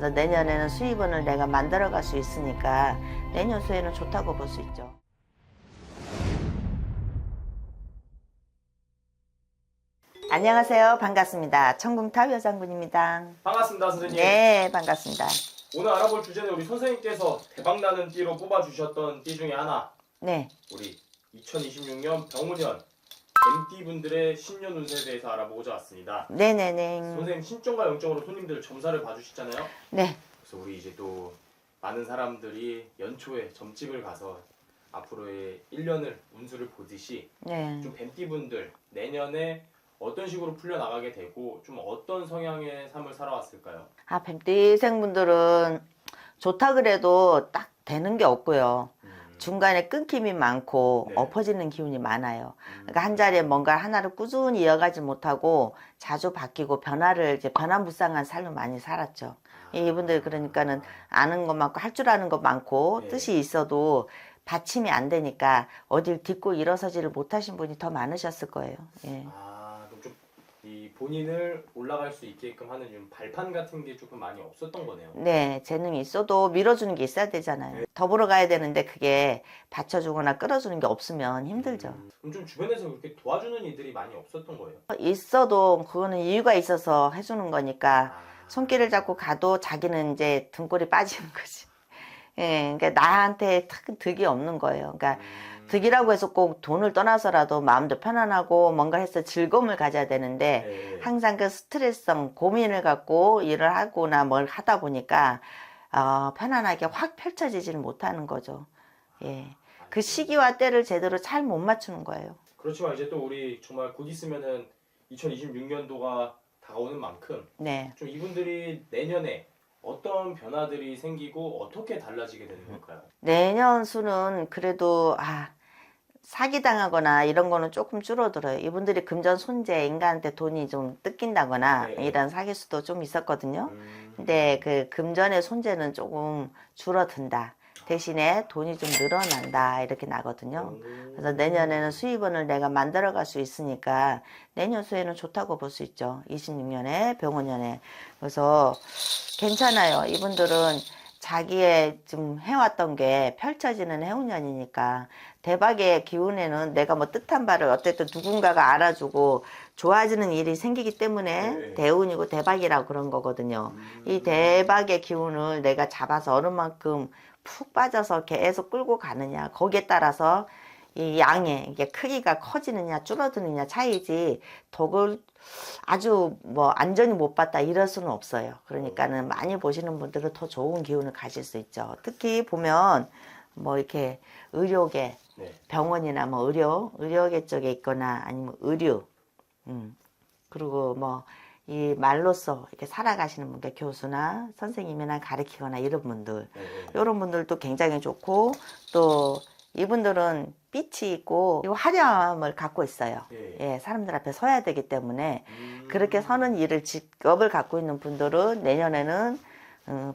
그래서 내년에는 수입원을 내가 만들어 갈 수 있으니까 내년 수에는 좋다고 볼 수 있죠. 안녕하세요. 반갑습니다. 청궁탑 여장군입니다. 반갑습니다, 선생님. 네, 반갑습니다. 오늘 알아볼 주제는 우리 선생님께서 대박나는 띠로 뽑아주셨던 띠 중에 하나. 네. 우리 2026년 병운년 뱀띠 분들의 신년 운세에 대해서 알아보고자 왔습니다. 네네네. 선생님 신점과 영점으로 손님들 점사를 봐주시잖아요. 네. 그래서 우리 이제 또 많은 사람들이 연초에 점집을 가서 앞으로의 1년을 운수를 보듯이 네. 좀 뱀띠 분들 내년에 어떤 식으로 풀려나가게 되고 좀 어떤 성향의 삶을 살아왔을까요? 뱀띠생분들은 좋다 그래도 딱 되는 게 없고요. 중간에 끊김이 많고 네. 엎어지는 기운이 많아요. 그러니까 한 자리에 뭔가 하나를 꾸준히 이어가지 못하고 자주 바뀌고 이제 변화무쌍한 삶을 많이 살았죠. 이분들 그러니까는 아는 것 많고 할 줄 아는 것 많고 네. 뜻이 있어도 받침이 안 되니까 어딜 딛고 일어서지를 못하신 분이 더 많으셨을 거예요. 예. 그럼 좀 이 본인을 올라갈 수 있게끔 하는 좀 발판 같은 게 조금 많이 없었던 거네요. 네, 재능이 있어도 밀어주는 게 있어야 되잖아요. 네. 더불어 가야 되는데 그게 받쳐주거나 끌어주는 게 없으면 힘들죠. 그럼 좀 주변에서 그렇게 도와주는 이들이 많이 없었던 거예요? 있어도 그거는 이유가 있어서 해주는 거니까 아, 손길을 잡고 가도 자기는 이제 등골이 빠지는 거지. 예, 그러니까 나한테 득이 없는 거예요. 그러니까 득이라고 해서 꼭 돈을 떠나서라도 마음도 편안하고 뭔가 해서 즐거움을 가져야 되는데 네. 항상 그 스트레스성 고민을 갖고 일을 하거나 뭘 하다 보니까 편안하게 확 펼쳐지지는 못하는 거죠. 예, 그 시기와 때를 제대로 잘 못 맞추는 거예요. 그렇지만 이제 또 우리 정말 곧 있으면은 2026년도가 다가오는 만큼 네. 좀 이분들이 내년에 어떤 변화들이 생기고 어떻게 달라지게 되는 걸까요? 내년 수는 그래도 사기당하거나 이런 거는 조금 줄어들어요. 이분들이 금전 손재, 인간한테 돈이 좀 뜯긴다거나 네. 이런 사기수도 좀 있었거든요. 근데 그 금전의 손재는 조금 줄어든다. 대신에 돈이 좀 늘어난다 이렇게 나거든요. 그래서 내년에는 수입원을 내가 만들어 갈 수 있으니까 내년 수에는 좋다고 볼 수 있죠. 26년에 병원년에. 그래서 괜찮아요. 이분들은 자기의 좀 해왔던 게 펼쳐지는 해운년이니까 대박의 기운에는 내가 뭐 뜻한 바를 어쨌든 누군가가 알아주고 좋아지는 일이 생기기 때문에 네. 대운이고 대박이라고 그런 거거든요. 이 대박의 기운을 내가 잡아서 어느 만큼 푹 빠져서 계속 끌고 가느냐 거기에 따라서 이 양의 이게 크기가 커지느냐 줄어드느냐 차이지 덕을 아주 뭐 안전히 못 봤다 이럴 수는 없어요. 그러니까는 많이 보시는 분들은 더 좋은 기운을 가질 수 있죠. 특히 보면 뭐 이렇게 의료계 네. 병원이나 뭐 의료계 쪽에 있거나 아니면 의류 그리고 뭐 이 말로써 이렇게 살아가시는 분들 교수나 선생님이나 가르치거나 이런 분들 네. 이런 분들도 굉장히 좋고 또 이분들은 빛이 있고 화려함을 갖고 있어요. 네. 예, 사람들 앞에 서야 되기 때문에 그렇게 서는 일을 직업을 갖고 있는 분들은 내년에는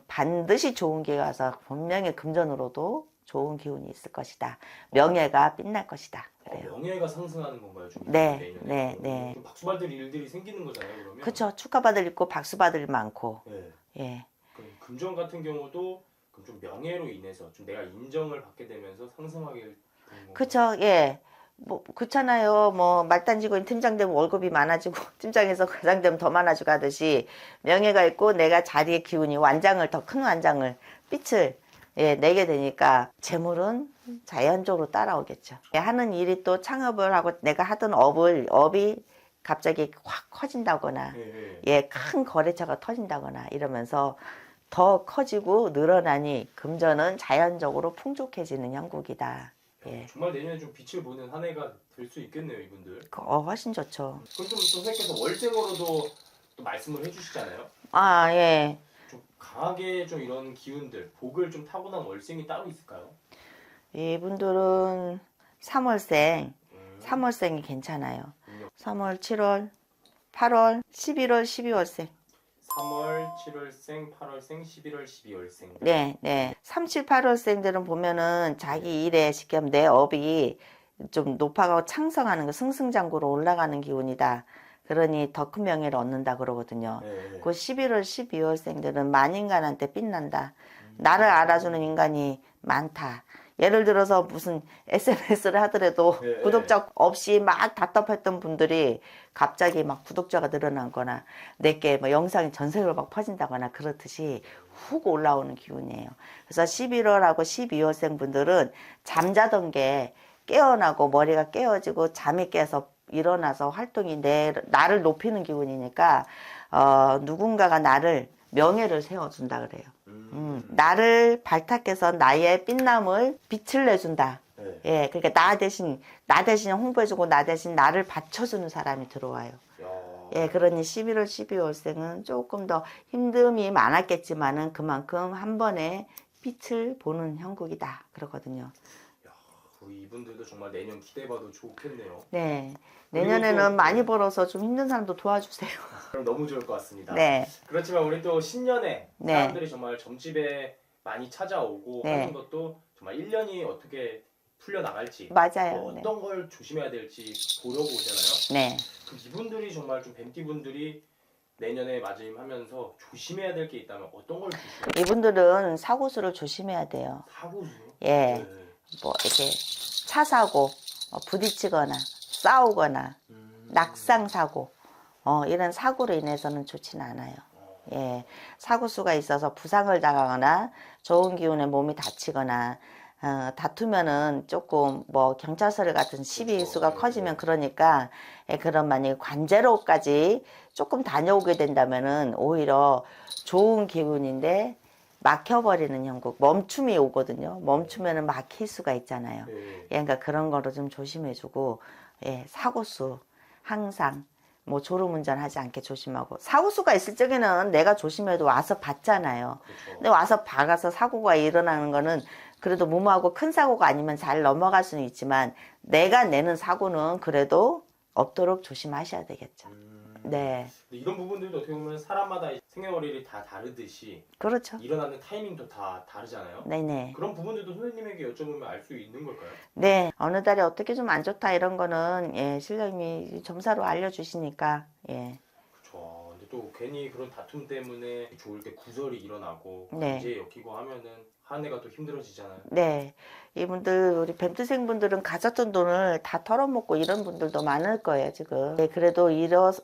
반드시 좋은 기회가 와서 분명히 금전으로도 좋은 기운이 있을 것이다. 명예가 빛날 것이다. 그래요. 명예가 상승하는 건가요? 좀 네, 내년에? 네, 네. 좀 박수받을 일들이 생기는 거잖아요, 그러면? 그렇죠. 축하받을 있고 박수받을 많고. 네. 예. 그럼 금전 같은 경우도 그럼 좀 명예로 인해서 좀 내가 인정을 받게 되면서 상승하게 되는 건가요? 그렇죠. 예. 뭐 그렇잖아요. 뭐 말단직원 팀장 되면 월급이 많아지고 팀장에서 과장 되면 더 많아지고 하듯이 명예가 있고 내가 자리의 기운이 더 큰 완장을 빛을 내게 되니까 재물은 자연적으로 따라오겠죠. 하는 일이 또 창업을 하고 내가 하던 업이 갑자기 확 커진다거나 큰 거래처가 터진다거나 이러면서 더 커지고 늘어나니 금전은 자연적으로 풍족해지는 형국이다. 예. 정말 내년에 좀 빛을 보는 한 해가 될 수 있겠네요, 이분들. 훨씬 좋죠. 그럼 좀 선생님께서 월생으로도 또 말씀을 해주시잖아요. 예. 좀 강하게 좀 이런 기운들, 복을 좀 타고난 월생이 따로 있을까요? 이분들은 3월생이 괜찮아요. 3월, 7월, 8월, 11월, 12월생. 3월, 7월생, 8월생, 11월, 12월생. 네. 3, 7, 8월생들은 보면은 자기 일에 쉽게 하면 내 업이 좀 높아가고 창성하는 거, 승승장구로 올라가는 기운이다. 그러니 더 큰 명예를 얻는다 그러거든요. 네. 그 11월, 12월생들은 만인간한테 빛난다. 나를 알아주는 인간이 많다. 예를 들어서 무슨 SNS를 하더라도 네. 구독자 없이 막 답답했던 분들이 갑자기 막 구독자가 늘어나거나 내게 뭐 영상이 전 세계로 막 퍼진다거나 그렇듯이 훅 올라오는 기운이에요. 그래서 11월하고 12월생 분들은 잠자던 게 깨어나고 머리가 깨어지고 잠이 깨서 일어나서 활동이 나를 높이는 기운이니까 누군가가 나를 명예를 세워준다 그래요. 나를 발탁해서 나의 빛남을 빛을 내준다. 네. 예, 그러니까 나 대신 홍보해주고 나 대신 나를 받쳐주는 사람이 들어와요. 야. 예, 그러니 11월, 12월생은 조금 더 힘듦이 많았겠지만은 그만큼 한 번에 빛을 보는 형국이다. 그러거든요. 야, 우리 이분들도 정말 내년 기대해봐도 좋겠네요. 네. 그리고 내년에는 또- 많이 벌어서 좀 힘든 사람도 도와주세요. 그럼 너무 좋을 것 같습니다. 네. 그렇지만 우리 또 신년에 네. 사람들이 정말 점집에 많이 찾아오고 네. 하는 것도 정말 1년이 어떻게 풀려나갈지 맞아요. 또 네. 어떤 걸 조심해야 될지 보려고 오잖아요. 네. 그 이분들이 정말 좀 뱀띠분들이 내년에 맞이하면서 조심해야 될 게 있다면 어떤 걸 조심해야 이분들은 사고수를 조심해야 돼요. 사고수요? 예. 네. 뭐 이렇게 차 사고, 부딪히거나 싸우거나 낙상 사고, 이런 사고로 인해서는 좋지는 않아요. 예, 사고수가 있어서 부상을 당하거나 좋은 기운에 몸이 다치거나 다투면은 조금 뭐 경찰서 같은 시비 수가 커지면 그러니까 그런 만약에 관제로까지 조금 다녀오게 된다면은 오히려 좋은 기운인데 막혀버리는 형국, 멈춤이 오거든요. 멈추면은 막힐 수가 있잖아요. 네. 예, 그러니까 그런 거를 좀 조심해주고, 예, 사고수 항상 뭐 졸음운전하지 않게 조심하고, 사고수가 있을 적에는 내가 조심해도 와서 봤잖아요. 그렇죠. 근데 와서 박아서 사고가 일어나는 거는 그래도 무모하고 큰 사고가 아니면 잘 넘어갈 수는 있지만 내가 내는 사고는 그래도 없도록 조심하셔야 되겠죠. 네, 근데 이런 부분들도 어떻게 보면 사람마다 생년월일이 다 다르듯이 그렇죠. 일어나는 타이밍도 다 다르잖아요. 네네. 그런 부분들도 선생님에게 여쭤보면 알 수 있는 걸까요? 네, 어느 달에 어떻게 좀 안 좋다 이런 거는 예, 신령님이 점사로 알려주시니까 예, 그렇죠. 근데 또 괜히 그런 다툼 때문에 좋을 때 구설이 일어나고 네. 문제 엮이고 하면은 한 해가 또 힘들어지잖아요. 네, 이분들 우리 뱀트생 분들은 가졌던 돈을 다 털어먹고 이런 분들도 많을 거예요 지금. 네, 그래도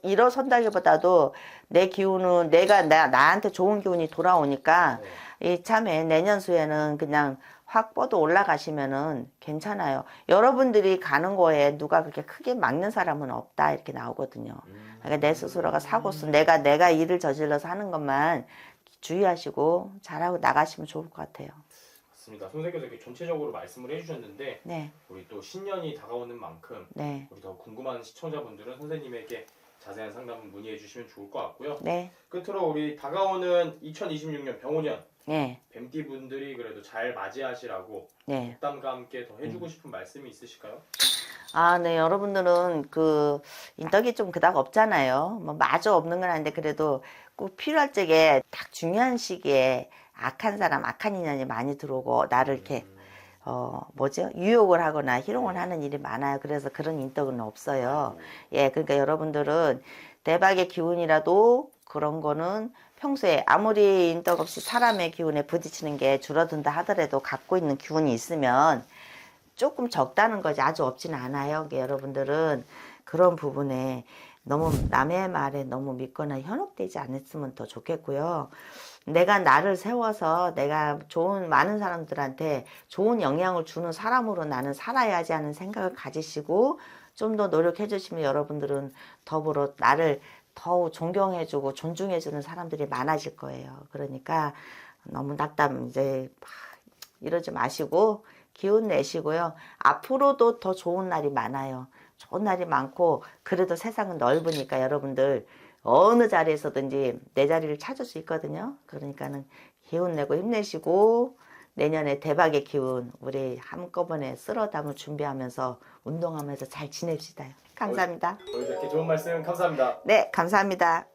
일어선다기보다도 내 기운은 나한테 좋은 기운이 돌아오니까 네. 이 참에 내년 수에는 그냥 확 뻗어 올라가시면은 괜찮아요. 여러분들이 가는 거에 누가 그렇게 크게 막는 사람은 없다 이렇게 나오거든요. 그러니까 내 스스로가 사고수 내가 일을 저질러서 하는 것만 주의하시고 잘하고 나가시면 좋을 것 같아요. 맞습니다. 선생님께서 이렇게 전체적으로 말씀을 해주셨는데 네, 우리 또 신년이 다가오는 만큼 네, 우리 더 궁금한 시청자분들은 선생님에게 자세한 상담 문의해 주시면 좋을 것 같고요. 네, 끝으로 우리 다가오는 2026년 병오년 네, 뱀띠 분들이 그래도 잘 맞이하시라고 네. 덕담과 함께 더 해주고 싶은 말씀이 있으실까요? 아, 네, 여러분들은 그 인덕이 좀 그닥 없잖아요. 뭐 마저 없는 건 아닌데 그래도 꼭 필요할 적에 딱 중요한 시기에 악한 인연이 많이 들어오고 나를 이렇게 유혹을 하거나 희롱을 하는 일이 많아요. 그래서 그런 인덕은 없어요. 예, 그러니까 여러분들은 대박의 기운이라도 그런 거는 평소에 아무리 인덕 없이 사람의 기운에 부딪히는 게 줄어든다 하더라도 갖고 있는 기운이 있으면 조금 적다는 거지 아주 없지는 않아요. 그러니까 여러분들은 그런 부분에 너무 남의 말에 너무 믿거나 현혹되지 않았으면 더 좋겠고요. 내가 나를 세워서 내가 많은 사람들한테 좋은 영향을 주는 사람으로 나는 살아야지 하는 생각을 가지시고 좀 더 노력해 주시면 여러분들은 더불어 나를 더욱 존경해주고 존중해주는 사람들이 많아질 거예요. 그러니까 너무 이제 이러지 마시고 기운 내시고요. 앞으로도 더 좋은 날이 많아요. 좋은 날이 많고 그래도 세상은 넓으니까 여러분들 어느 자리에서든지 내 자리를 찾을 수 있거든요. 그러니까는 기운 내고 힘내시고 내년에 대박의 기운 우리 한꺼번에 쓸어 담을 준비하면서 운동하면서 잘 지냅시다. 감사합니다. 오늘 이렇게 좋은 말씀 감사합니다. 네, 감사합니다.